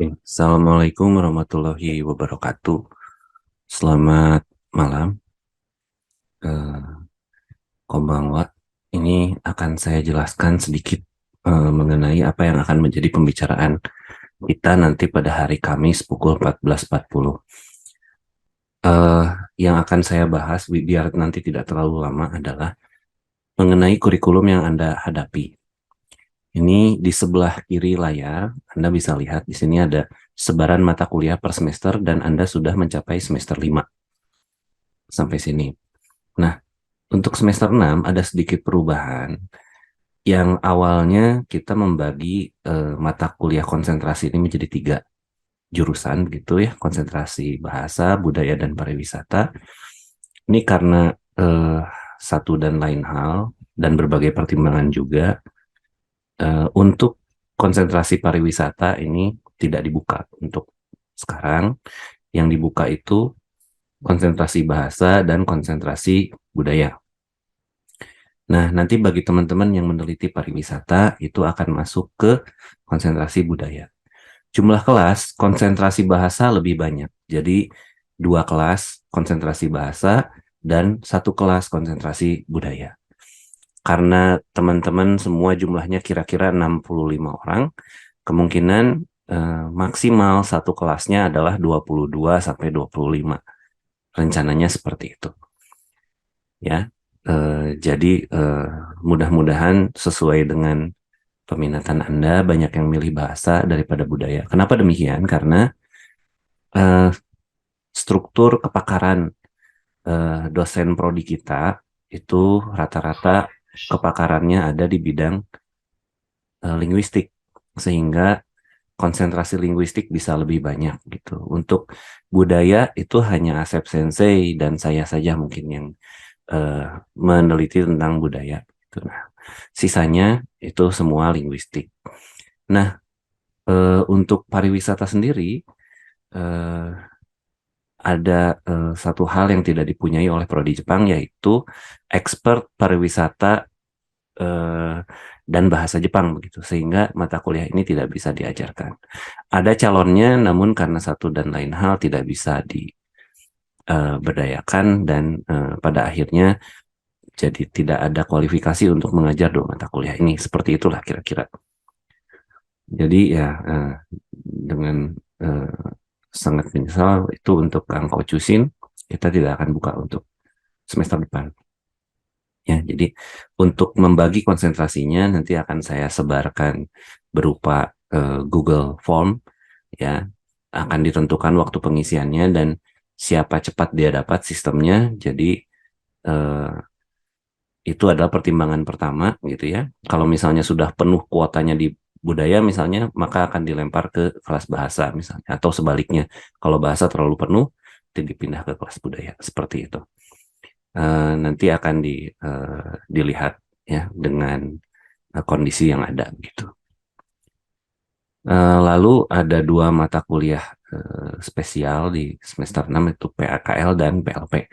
Assalamualaikum warahmatullahi wabarakatuh. Selamat malam, eh, konbanwa. Ini akan saya jelaskan sedikit mengenai apa yang akan menjadi pembicaraan kita nanti pada hari Kamis pukul 14.40. Eh, yang akan saya bahas, biar nanti tidak terlalu lama, adalah mengenai kurikulum yang Anda hadapi. Ini di sebelah kiri layar, Anda bisa lihat di sini ada sebaran mata kuliah per semester dan Anda sudah mencapai semester 5 sampai sini. Nah, untuk semester 6 ada sedikit perubahan yang awalnya kita membagi mata kuliah konsentrasi ini menjadi 3 jurusan gitu ya, konsentrasi bahasa, budaya, dan pariwisata. Ini karena satu dan lain hal dan berbagai pertimbangan juga untuk konsentrasi pariwisata ini tidak dibuka untuk sekarang. Yang dibuka itu konsentrasi bahasa dan konsentrasi budaya. Nah, nanti bagi teman-teman yang meneliti pariwisata, itu akan masuk ke konsentrasi budaya. Jumlah kelas konsentrasi bahasa lebih banyak. Jadi, 2 kelas konsentrasi bahasa dan 1 kelas konsentrasi budaya. Karena teman-teman semua jumlahnya kira-kira 65 orang, kemungkinan maksimal 1 kelasnya adalah 22 sampai 25. Rencananya seperti itu. Ya, jadi mudah-mudahan sesuai dengan peminatan Anda, banyak yang milih bahasa daripada budaya. Kenapa demikian? Karena eh, struktur kepakaran dosen prodi kita itu rata-rata kepakarannya ada di bidang linguistik, sehingga konsentrasi linguistik bisa lebih banyak gitu. Untuk budaya itu hanya Asep Sensei dan saya saja mungkin yang eh, meneliti tentang budaya. Gitu. Nah, sisanya itu semua linguistik. Nah, untuk pariwisata sendiri eh, ada satu hal yang tidak dipunyai oleh prodi Jepang, yaitu expert pariwisata eh, dan bahasa Jepang begitu, sehingga mata kuliah ini tidak bisa diajarkan. Ada calonnya, namun karena satu dan lain hal tidak bisa diberdayakan dan pada akhirnya jadi tidak ada kualifikasi untuk mengajar 2 mata kuliah ini. Seperti itulah kira-kira. Jadi ya dengan eh, sangat menyesal itu untuk Kang Kocusin, kita tidak akan buka untuk semester depan. Ya, jadi untuk membagi konsentrasinya nanti akan saya sebarkan berupa Google Form, ya. Akan ditentukan waktu pengisiannya dan siapa cepat dia dapat sistemnya. Jadi eh, itu adalah pertimbangan pertama gitu ya. Kalau misalnya sudah penuh kuotanya di budaya misalnya, maka akan dilempar ke kelas bahasa misalnya, atau sebaliknya. Kalau bahasa terlalu penuh, dipindah ke kelas budaya. Seperti itu. Nanti akan dilihat ya dengan kondisi yang ada gitu. Lalu ada 2 mata kuliah spesial di semester 6, itu PKL dan PLP.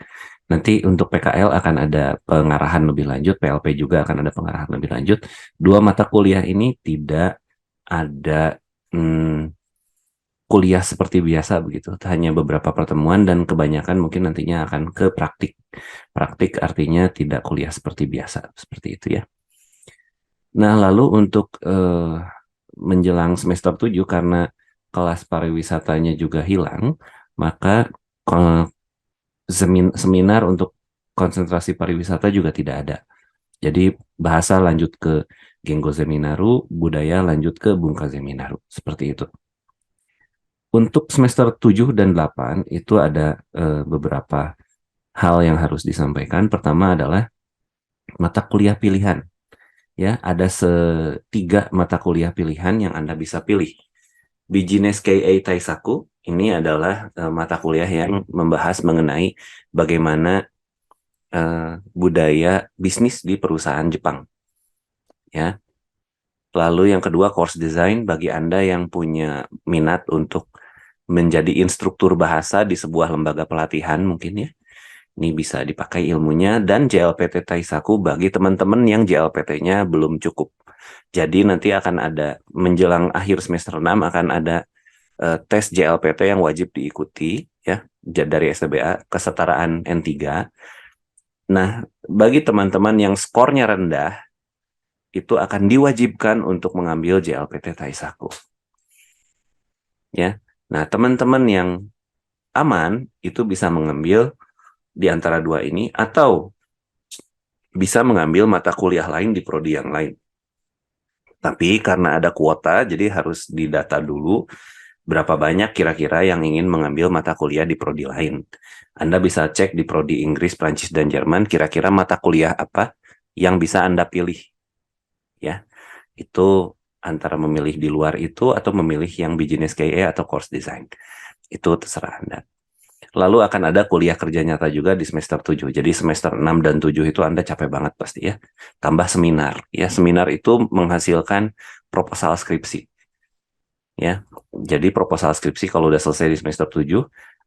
Nanti untuk PKL akan ada pengarahan lebih lanjut, PLP juga akan ada pengarahan lebih lanjut. 2 mata kuliah ini tidak ada kuliah seperti biasa begitu, hanya beberapa pertemuan dan kebanyakan mungkin nantinya akan ke praktik. Praktik artinya tidak kuliah seperti biasa, seperti itu ya. Nah, lalu untuk menjelang semester 7 karena kelas pariwisatanya juga hilang, maka eh, seminar untuk konsentrasi pariwisata juga tidak ada. Jadi bahasa lanjut ke Genggo Zeminaru, budaya lanjut ke Bungka Zeminaru, seperti itu. Untuk semester 7 dan 8 itu ada beberapa hal yang harus disampaikan. Pertama adalah mata kuliah pilihan. Ya, ada 3 mata kuliah pilihan yang Anda bisa pilih. Business KA Taisaku ini adalah mata kuliah yang membahas mengenai bagaimana budaya bisnis di perusahaan Jepang. Ya. Lalu yang kedua, course design bagi Anda yang punya minat untuk menjadi instruktur bahasa di sebuah lembaga pelatihan mungkin ya. Ini bisa dipakai ilmunya. Dan JLPT Taisaku bagi teman-teman yang JLPT-nya belum cukup. Jadi nanti akan ada menjelang akhir semester 6 akan ada tes JLPT yang wajib diikuti ya dari STBA, kesetaraan N3. Nah, bagi teman-teman yang skornya rendah itu akan diwajibkan untuk mengambil JLPT Taisaku ya. Nah, teman-teman yang aman itu bisa mengambil di antara dua ini atau bisa mengambil mata kuliah lain di prodi yang lain. Tapi karena ada kuota, jadi harus didata dulu berapa banyak kira-kira yang ingin mengambil mata kuliah di prodi lain. Anda bisa cek di prodi Inggris, Prancis, dan Jerman, kira-kira mata kuliah apa yang bisa Anda pilih. Ya, itu antara memilih di luar itu atau memilih yang business KE atau course design. Itu terserah Anda. Lalu akan ada kuliah kerja nyata juga di semester 7. Jadi semester 6 dan 7 itu Anda capek banget pasti ya. Tambah seminar. Ya, seminar itu menghasilkan proposal skripsi. Ya. Jadi proposal skripsi kalau udah selesai di semester 7,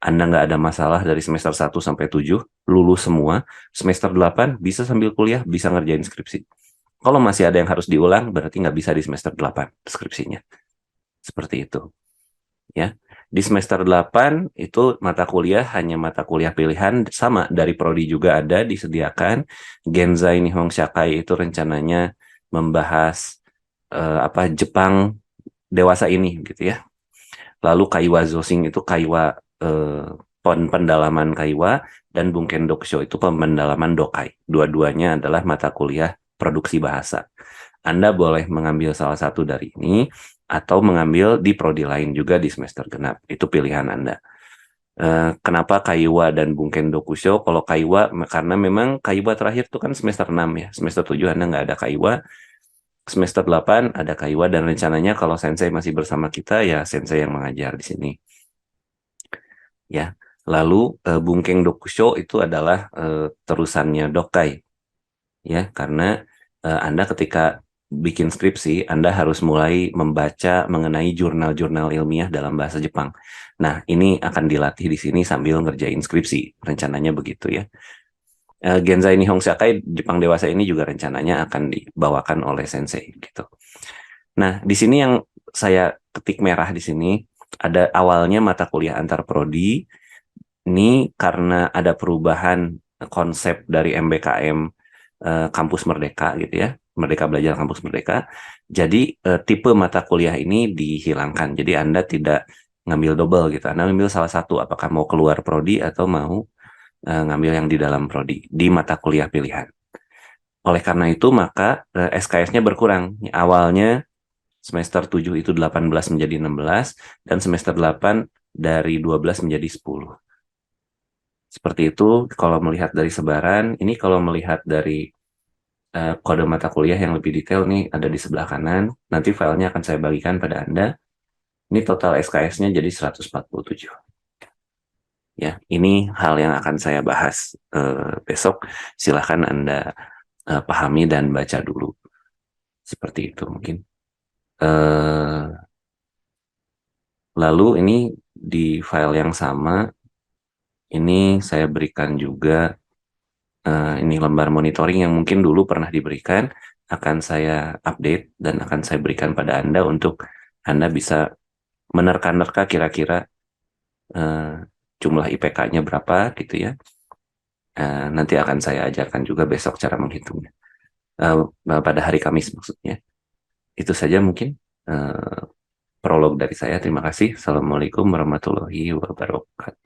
Anda nggak ada masalah dari semester 1 sampai 7, lulus semua. Semester 8 bisa sambil kuliah, bisa ngerjain skripsi. Kalau masih ada yang harus diulang, berarti nggak bisa di semester 8 skripsinya. Seperti itu. Ya. Di semester 8 itu mata kuliah hanya mata kuliah pilihan sama dari prodi juga ada disediakan. Genzai Nihon Shakai itu rencananya membahas Jepang dewasa ini gitu ya. Lalu Kaiwa Zosing itu Kaiwa pendalaman Kaiwa dan Bunken Dokusho itu pendalaman Dokai. Dua-duanya adalah mata kuliah produksi bahasa. Anda boleh mengambil salah satu dari ini atau mengambil di prodi lain juga di semester genap. Itu pilihan Anda. Kenapa Kaiwa dan Bunken Dokusho? Kalau Kaiwa, karena memang Kaiwa terakhir itu kan semester 6 ya. Semester 7 Anda nggak ada Kaiwa. Semester 8 ada Kaiwa dan rencananya kalau Sensei masih bersama kita, ya Sensei yang mengajar di sini. Ya. Lalu Bunken Dokusho itu adalah terusannya Dokai. Ya, karena Anda ketika bikin skripsi, Anda harus mulai membaca mengenai jurnal-jurnal ilmiah dalam bahasa Jepang. Nah, ini akan dilatih di sini sambil ngerjain skripsi, rencananya begitu ya. Genzai Nihon Shakai Jepang dewasa ini juga rencananya akan dibawakan oleh sensei gitu. Nah, di sini yang saya ketik merah di sini ada awalnya mata kuliah antar prodi. Ini karena ada perubahan konsep dari MBKM Kampus Merdeka gitu ya. Merdeka Belajar Kampus Merdeka. Jadi tipe mata kuliah ini dihilangkan. Jadi Anda tidak ngambil double gitu. Anda ngambil salah satu, apakah mau keluar prodi atau mau ngambil yang di dalam prodi di mata kuliah pilihan. Oleh karena itu maka SKS-nya berkurang. Awalnya semester 7 itu 18 menjadi 16 dan semester 8 dari 12 menjadi 10. Seperti itu kalau melihat dari sebaran. Ini kalau melihat dari kode mata kuliah yang lebih detail nih ada di sebelah kanan. Nanti filenya akan saya bagikan pada Anda. Ini total SKS-nya jadi 147. Ya, ini hal yang akan saya bahas besok. Silahkan Anda pahami dan baca dulu. Seperti itu mungkin. Lalu ini di file yang sama, ini saya berikan juga ini lembar monitoring yang mungkin dulu pernah diberikan, akan saya update dan akan saya berikan pada Anda untuk Anda bisa menerka-nerka kira-kira jumlah IPK-nya berapa gitu ya. Nanti akan saya ajarkan juga besok cara menghitungnya. Pada hari Kamis maksudnya. Itu saja mungkin prolog dari saya. Terima kasih. Assalamualaikum warahmatullahi wabarakatuh.